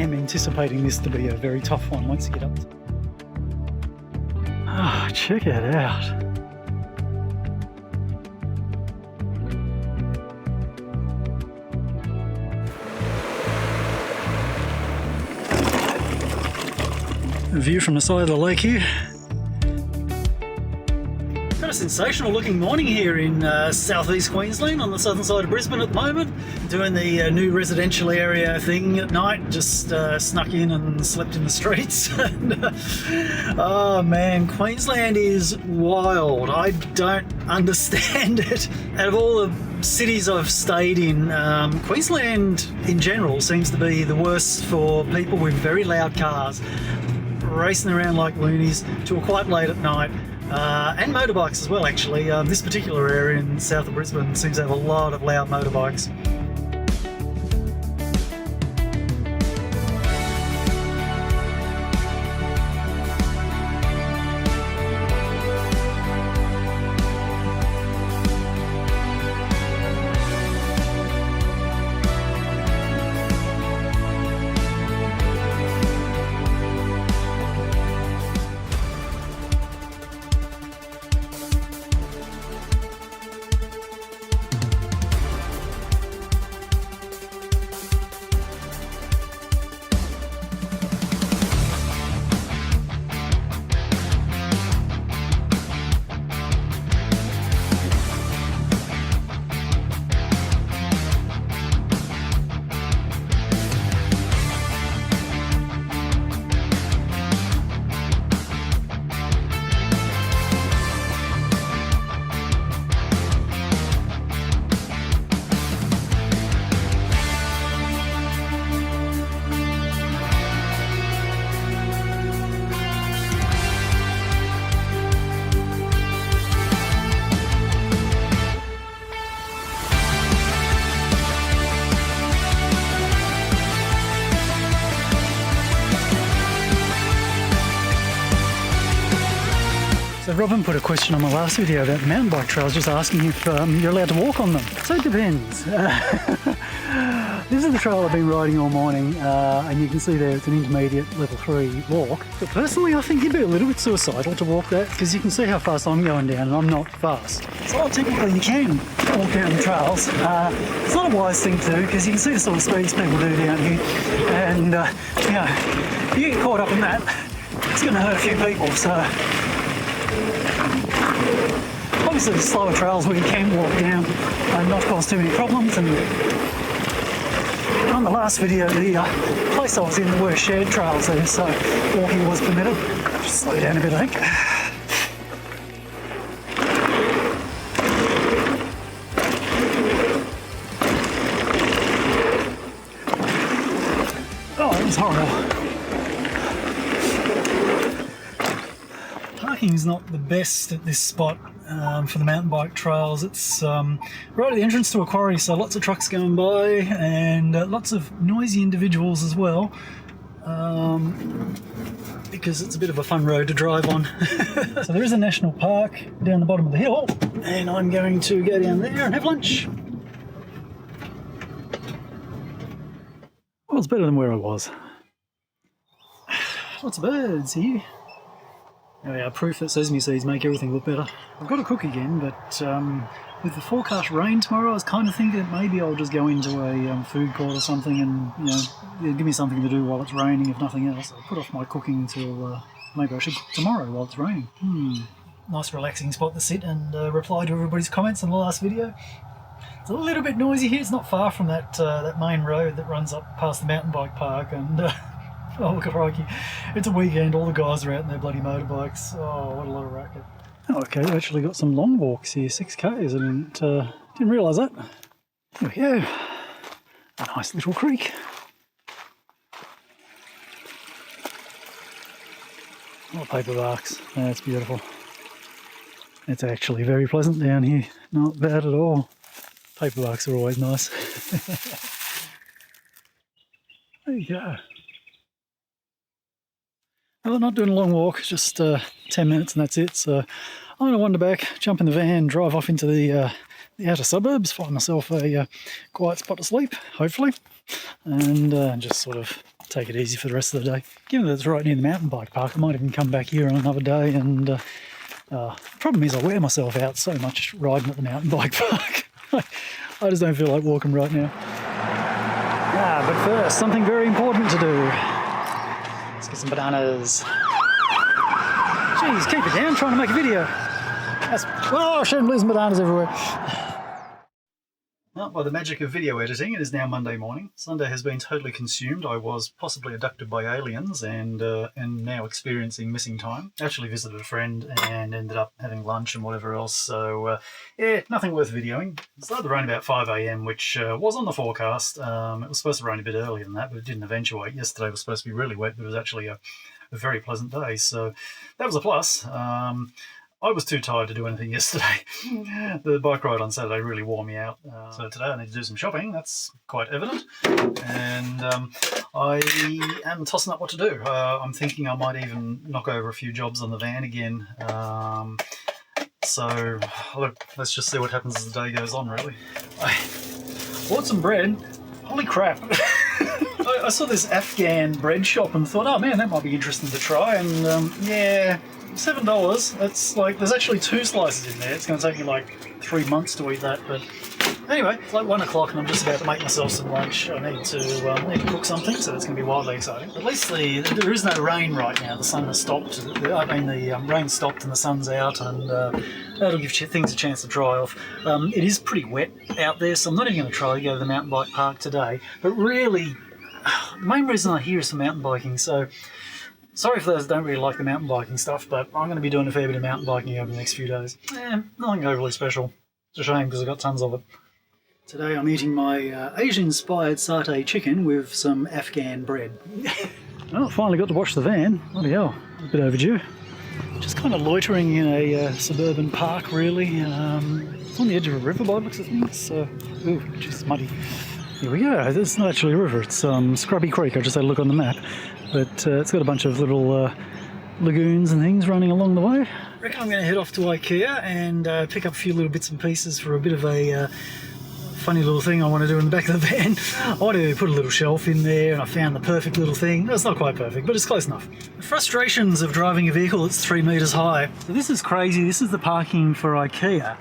am anticipating this to be a very tough one once you get up to it. Ah, check it out. A view from the side of the lake here. Got a sensational looking morning here in southeast Queensland on the southern side of Brisbane at the moment. Doing the new residential area thing at night, just snuck in and slept in the streets. Oh man, Queensland is wild. I don't understand it. Out of all the cities I've stayed in, Queensland in general seems to be the worst for people with very loud cars, racing around like loonies till quite late at night. And motorbikes as well, actually. This particular area in south of Brisbane seems to have a lot of loud motorbikes. So Robin put a question on my last video about the mountain bike trails, just asking if you're allowed to walk on them. So it depends. This is the trail I've been riding all morning, and you can see there it's an intermediate level 3 walk. But personally I think you'd be a little bit suicidal to walk that, because you can see how fast I'm going down and I'm not fast. So technically you can walk down the trails. It's not a wise thing to do, because you can see the sort of speeds people do down here, and you know, if you get caught up in that, it's going to hurt a few people. So obviously the slower trails where you can walk down and not cause too many problems. And on the last video, the place I was in, there were shared trails there, so walking was permitted. Just slow down a bit, I think. Oh, that was horrible. Parking's not the best at this spot for the mountain bike trails. It's right at the entrance to a quarry, so lots of trucks going by and lots of noisy individuals as well, because it's a bit of a fun road to drive on. So there is a national park down the bottom of the hill, and I'm going to go down there and have lunch. Well, it's better than where I was. Lots of birds here. Oh yeah, proof that sesame seeds make everything look better. I've got to cook again, but with the forecast rain tomorrow, I was kind of thinking that maybe I'll just go into a food court or something and, you know, give me something to do while it's raining, if nothing else. I'll put off my cooking until maybe I should cook tomorrow while it's raining. Nice relaxing spot to sit and reply to everybody's comments on the last video. It's a little bit noisy here. It's not far from that main road that runs up past the mountain bike park, and oh crikey, it's a weekend, all the guys are out in their bloody motorbikes. Oh, what a lot of racket. Oh, okay, we've actually got some long walks here, 6Ks, and didn't realise that. Here we go. A nice little creek. Oh, paper barks. That's beautiful. It's actually very pleasant down here. Not bad at all. Paper barks are always nice. There you go. Well, not doing a long walk, just 10 minutes and that's it. So I'm going to wander back, jump in the van, drive off into the outer suburbs, find myself a quiet spot to sleep, hopefully, and just sort of take it easy for the rest of the day. Given that it's right near the mountain bike park, I might even come back here on another day. And problem is I wear myself out so much riding at the mountain bike park. I just don't feel like walking right now. But first, something very important to do. Let's get some bananas. Jeez, keep it down, trying to make a video. Oh, shit, I'm losing bananas everywhere. Well, by the magic of video editing, it is now Monday morning. Sunday has been totally consumed. I was possibly abducted by aliens and now experiencing missing time. Actually visited a friend and ended up having lunch and whatever else. So, yeah, nothing worth videoing. It started to rain about 5 a.m, which was on the forecast. It was supposed to rain a bit earlier than that, but it didn't eventuate. Yesterday was supposed to be really wet, but it was actually a very pleasant day. So that was a plus. I was too tired to do anything yesterday. The bike ride on Saturday really wore me out. So today I need to do some shopping, that's quite evident. And I am tossing up what to do. I'm thinking I might even knock over a few jobs on the van again. So look, let's just see what happens as the day goes on, really. I bought some bread. Holy crap. I saw this Afghan bread shop and thought, oh man, that might be interesting to try. And yeah, $7. That's like, there's actually 2 slices in there. It's going to take me like 3 months to eat that. But anyway, it's like 1 o'clock and I'm just about to make myself some lunch. I need to cook something, so that's going to be wildly exciting. At least there is no rain right now. The sun has stopped. The rain stopped and the sun's out, and that'll give things a chance to dry off. It is pretty wet out there, so I'm not even going to try to go to the mountain bike park today. But really, the main reason I'm here is for mountain biking. So sorry for those who don't really like the mountain biking stuff, but I'm going to be doing a fair bit of mountain biking over the next few days. Nothing overly special. It's a shame because I've got tons of it. Today I'm eating my Asian-inspired satay chicken with some Afghan bread. Well, finally got to wash the van. Bloody hell, a bit overdue. Just kind of loitering in a suburban park, really. It's on the edge of a river by the looks of things. So, ooh, just muddy. Here we go. It's not actually a river, it's Scrubby Creek. I just had a look on the map. But it's got a bunch of little lagoons and things running along the way. I reckon I'm going to head off to IKEA and pick up a few little bits and pieces for a bit of a funny little thing I want to do in the back of the van. I want to put a little shelf in there, and I found the perfect little thing. No, it's not quite perfect, but it's close enough. The frustrations of driving a vehicle that's 3 metres high. So this is crazy. This is the parking for IKEA.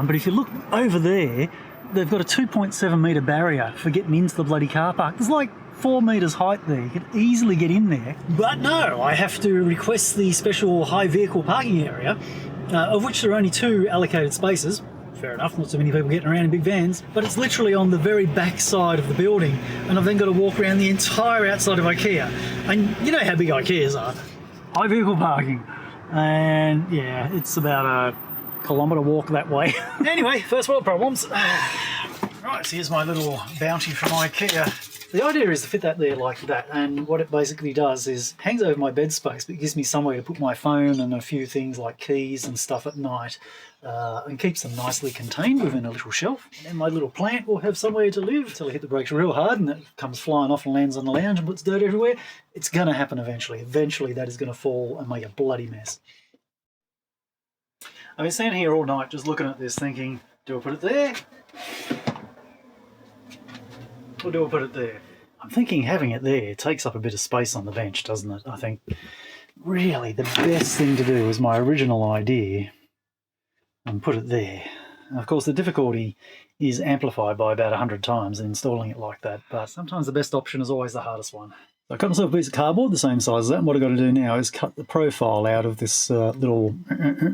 But if you look over there, they've got a 2.7 metre barrier for getting into the bloody car park. There's like 4 metres height there. You could easily get in there. But no, I have to request the special high vehicle parking area, of which there are only 2 allocated spaces. Fair enough, not so many people getting around in big vans, but it's literally on the very back side of the building, and I've then got to walk around the entire outside of IKEA. And you know how big IKEAs are. High vehicle parking. And yeah, it's about a kilometre walk that way. Anyway, first world problems. Right, so here's my little bounty from IKEA. The idea is to fit that there like that, and what it basically does is hangs over my bed space, but it gives me somewhere to put my phone and a few things like keys and stuff at night, and keeps them nicely contained within a little shelf. And then my little plant will have somewhere to live until I hit the brakes real hard and it comes flying off and lands on the lounge and puts dirt everywhere. It's going to happen eventually. Eventually that is going to fall and make a bloody mess. I've been standing here all night just looking at this thinking, do I put it there? Or do I put it there? I'm thinking having it there takes up a bit of space on the bench, doesn't it? I think really the best thing to do is my original idea and put it there. And of course the difficulty is amplified by about 100 times in installing it like that, but sometimes the best option is always the hardest one. So I cut myself a piece of cardboard the same size as that, and what I've got to do now is cut the profile out of this little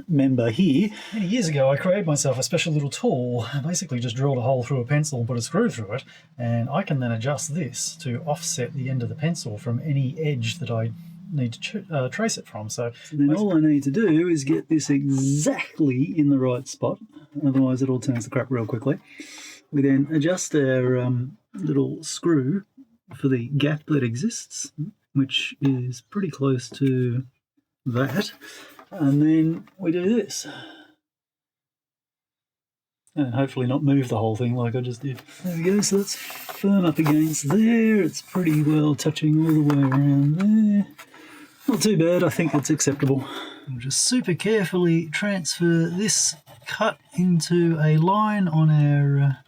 member here. Many years ago I created myself a special little tool. I basically just drilled a hole through a pencil and put a screw through it, and I can then adjust this to offset the end of the pencil from any edge that I need to trace it from. So then all I need to do is get this exactly in the right spot, otherwise it all turns to crap real quickly. We then adjust our little screw for the gap that exists, which is pretty close to that, and then we do this and hopefully not move the whole thing like I just did. There we go, so that's firm up against there. It's pretty well touching all the way around there. Not too bad, I think that's acceptable. We'll just super carefully transfer this cut into a line on our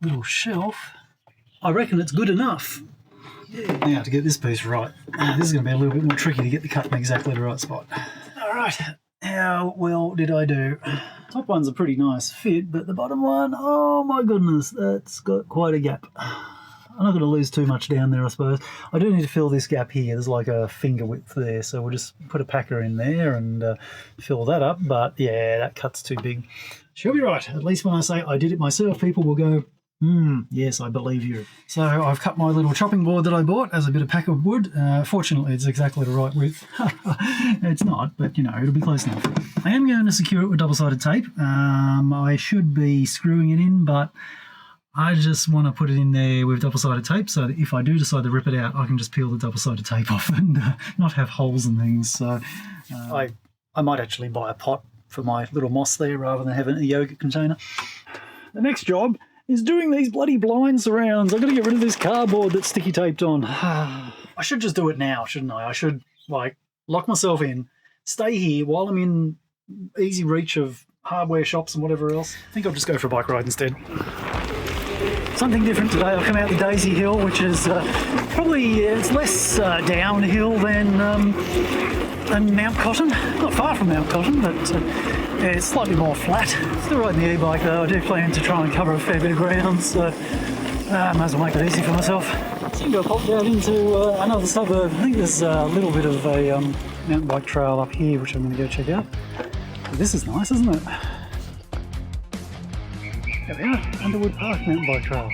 little shelf. I reckon it's good enough. Now to get this piece right, this is going to be a little bit more tricky to get the cut in exactly the right spot. Alright, how well did I do? Top one's a pretty nice fit, but the bottom one, oh my goodness, that's got quite a gap. I'm not going to lose too much down there, I suppose. I do need to fill this gap here. There's like a finger width there, so we'll just put a packer in there and fill that up. But yeah, that cut's too big. She'll be right. At least when I say I did it myself, people will go, yes, I believe you. So I've cut my little chopping board that I bought as a bit of pack of wood. Fortunately, it's exactly the right width. It's not, but you know, it'll be close enough. I am going to secure it with double-sided tape. I should be screwing it in, but I just want to put it in there with double-sided tape so that if I do decide to rip it out, I can just peel the double-sided tape off and not have holes and things. So I might actually buy a pot for my little moss there rather than having a yogurt container. The next job is doing these bloody blind surrounds. I've got to get rid of this cardboard that's sticky taped on. I should just do it now, shouldn't I? I should, like, lock myself in, stay here while I'm in easy reach of hardware shops and whatever else. I think I'll just go for a bike ride instead. Something different today. I've come out the Daisy Hill, which is probably it's less downhill than Mount Cotton. Not far from Mount Cotton, but it's slightly more flat. Still riding the e-bike though. I do plan to try and cover a fair bit of ground, so I might as well make it easy for myself. I seem to have popped out into another suburb. I think there's a little bit of a mountain bike trail up here, which I'm going to go check out. But this is nice, isn't it? There we are, Underwood Park mountain bike trails.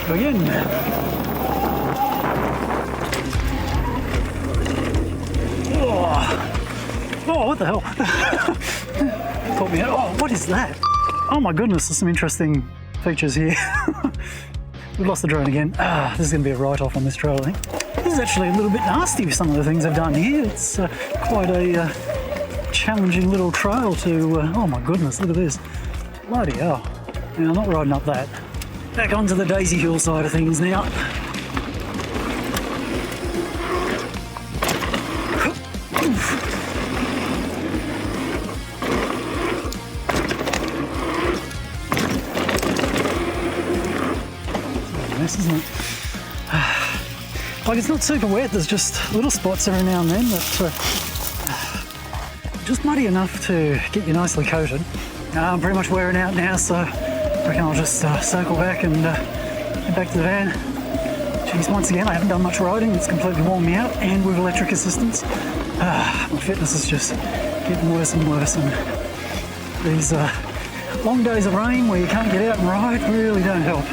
Again. Oh, what the hell? Caught me out. Oh, what is that? Oh my goodness, there's some interesting features here. We've lost the drone again. This is going to be a write-off on this trail, I think. This is actually a little bit nasty with some of the things I've done here. It's quite a challenging little trail to... oh my goodness, look at this. Bloody hell. Now, I'm not riding up that. Back onto the Daisy Hill side of things now. Mess, isn't it? Like, it's not super wet, there's just little spots every now and then that just muddy enough to get you nicely coated. I'm pretty much wearing out now, so I reckon I'll just circle back and head back to the van. Jeez, once again, I haven't done much riding. It's completely worn me out, and with electric assistance. My fitness is just getting worse and worse, and these long days of rain where you can't get out and ride really don't help.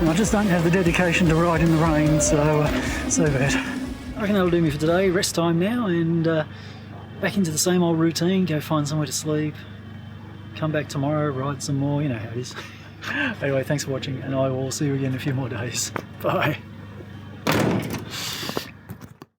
And I just don't have the dedication to ride in the rain, so bad. I reckon that'll do me for today. Rest time now, and back into the same old routine. Go find somewhere to sleep. Come back tomorrow, ride some more, you know how it is. Anyway, thanks for watching, and I will see you again in a few more days. Bye.